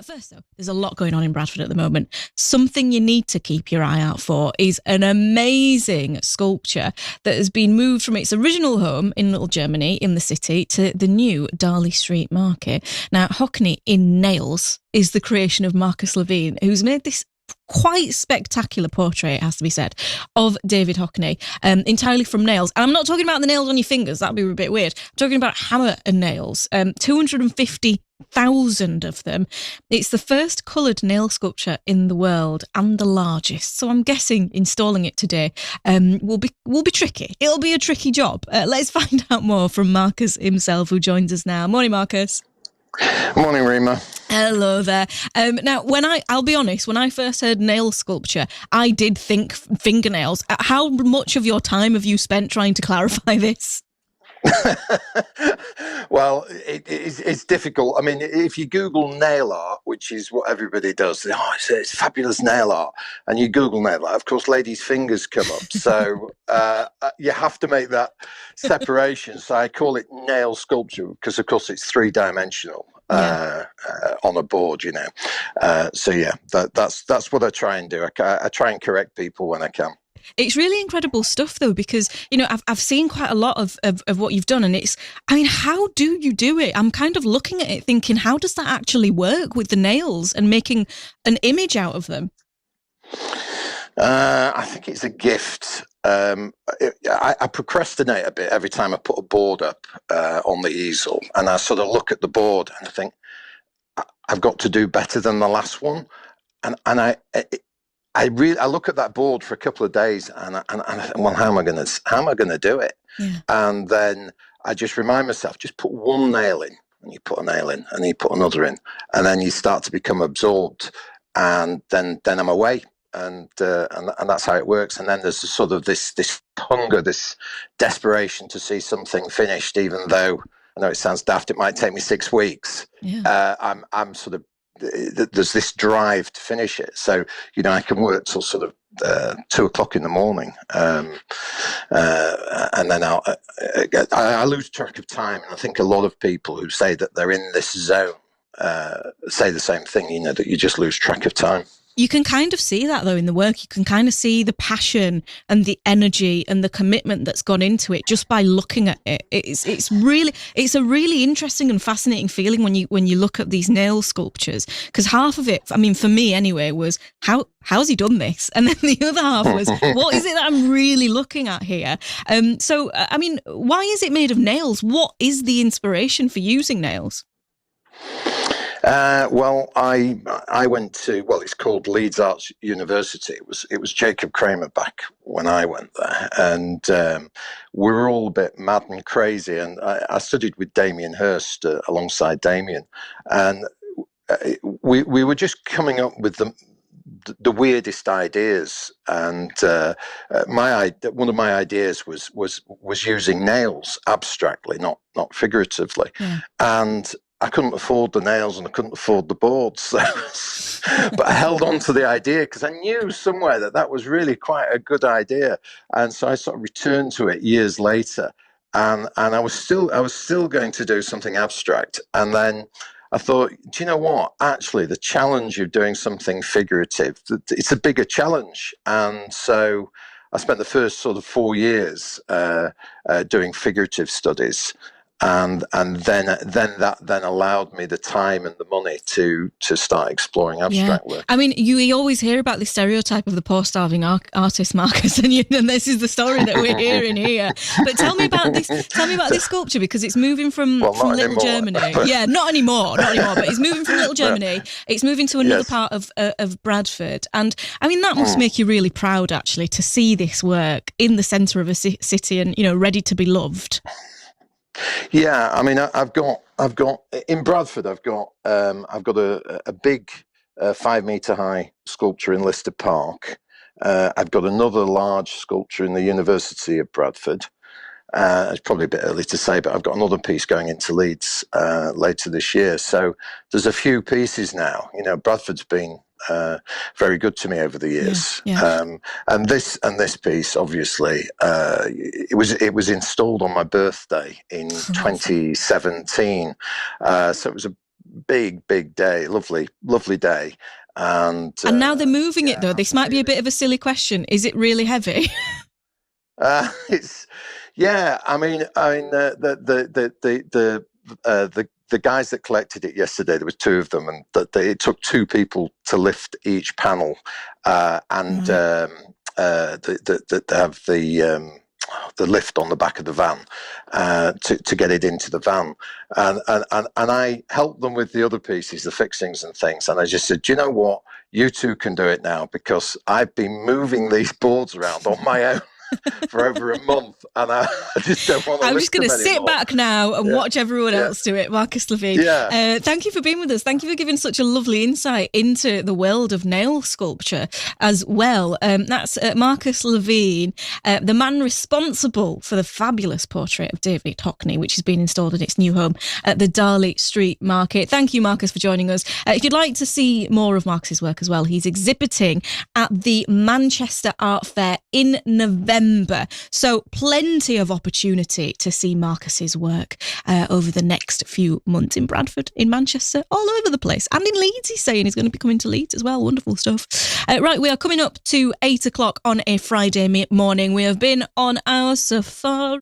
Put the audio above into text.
First, though, there's a lot going on in Bradford at the moment. Something you need to keep your eye out for is an amazing sculpture that has been moved from its original home in Little Germany in the city to the new Darley Street Market. Now, Hockney in nails is the creation of Marcus Levine, who's made this quite spectacular portrait, it has to be said, of David Hockney, entirely from nails. And I'm not talking about the nails on your fingers, that'd be a bit weird. I'm talking about hammer and nails, 250,000 of them. It's the first coloured nail sculpture in the world and the largest. So I'm guessing installing it today will be tricky. It'll be a tricky job. Let's find out more from Marcus himself, who joins us now. Morning, Marcus. Morning, Rima. Hello there. Now, I'll be honest, when I first heard nail sculpture, I did think fingernails. How much of your time have you spent trying to clarify this? Well, it's difficult. I mean, if you Google nail art, which is what everybody does, it's fabulous nail art, and you Google nail art, of course, ladies' fingers come up. So you have to make that separation. So I call it nail sculpture because, of course, it's three-dimensional on a board, you know. So yeah, that's what I try and do. I try and correct people when I can. It's really incredible stuff, though, because, you know, I've seen quite a lot of what you've done, and how do you do it? I'm kind of looking at it thinking, how does that actually work with the nails and making an image out of them? I think it's a gift. I procrastinate a bit every time I put a board up on the easel, and I sort of look at the board and I think, I've got to do better than the last one, and I look at that board for a couple of days, and I think, well, how am I going to do it? Yeah. And then I just remind myself, just put one nail in, and you put a nail in, and you put another in, and then you start to become absorbed, and then I'm away, and that's how it works. And then there's sort of this hunger, this desperation to see something finished, even though I know it sounds daft. It might take me 6 weeks. Yeah. I'm sort of. There's this drive to finish it, so you know I can work till sort of 2 o'clock in the morning, and then I lose track of time. And I think a lot of people who say that they're in this zone say the same thing. You know, that you just lose track of time. You can kind of see that, though, in the work. You can kind of see the passion and the energy and the commitment that's gone into it just by looking at it. It's a really interesting and fascinating feeling when you look at these nail sculptures, because half of it, I mean, for me anyway, was how's he done this? And then the other half was, what is it that I'm really looking at here? So, I mean, why is it made of nails? What is the inspiration for using nails? Well, I went to, it's called Leeds Arts University. It was Jacob Kramer back when I went there, and we were all a bit mad and crazy. And I studied with Damien Hirst alongside Damien, and we were just coming up with the weirdest ideas. And one of my ideas was using nails abstractly, not figuratively, and I couldn't afford the nails and I couldn't afford the boards. So, but I held on to the idea because I knew somewhere that was really quite a good idea. And so I sort of returned to it years later, and I was still going to do something abstract. And then I thought, do you know what? Actually, the challenge of doing something figurative, it's a bigger challenge. And so I spent the first sort of 4 years doing figurative studies. And then that allowed me the time and the money to start exploring abstract work. I mean, you always hear about this stereotype of the poor starving artist, Marcus, and this is the story that we're hearing here. But tell me about this sculpture, because it's moving from Little Germany. Yeah, not anymore. But it's moving from Little Germany. It's moving to another part of Bradford, and I mean that must make you really proud, actually, to see this work in the centre of a city and ready to be loved. Yeah, I mean, I've got in Bradford. I've got a big 5 metre high sculpture in Lister Park. I've got another large sculpture in the University of Bradford. It's probably a bit early to say, but I've got another piece going into Leeds later this year. So there's a few pieces now. Bradford's been very good to me over the years. Yeah. And this piece, obviously, it was installed on my birthday in 2017. So it was big day, lovely day. And now they're moving it though. This might be a bit of a silly question. Is it really heavy? It's I mean the guys that collected it yesterday, there was two of them, and it took two people to lift each panel, and they have the lift on the back of the van to get it into the van, and I helped them with the other pieces, the fixings and things, and I just said, do you know what, you two can do it now, because I've been moving these boards around on my own for over a month, and I just don't want to. I'm just going to sit back now and watch everyone else do it. Marcus Levine, thank you for being with us. Thank you for giving such a lovely insight into the world of nail sculpture as well. That's Marcus Levine, the man responsible for the fabulous portrait of David Hockney, which has been installed in its new home at the Darley Street Market. Thank you, Marcus, for joining us. If you'd like to see more of Marcus's work as well, he's exhibiting at the Manchester Art Fair in November. So plenty of opportunity to see Marcus's work over the next few months in Bradford, in Manchester, all over the place. And in Leeds, he's saying he's going to be coming to Leeds as well. Wonderful stuff. Right, we are coming up to 8 o'clock on a Friday morning. We have been on our safari.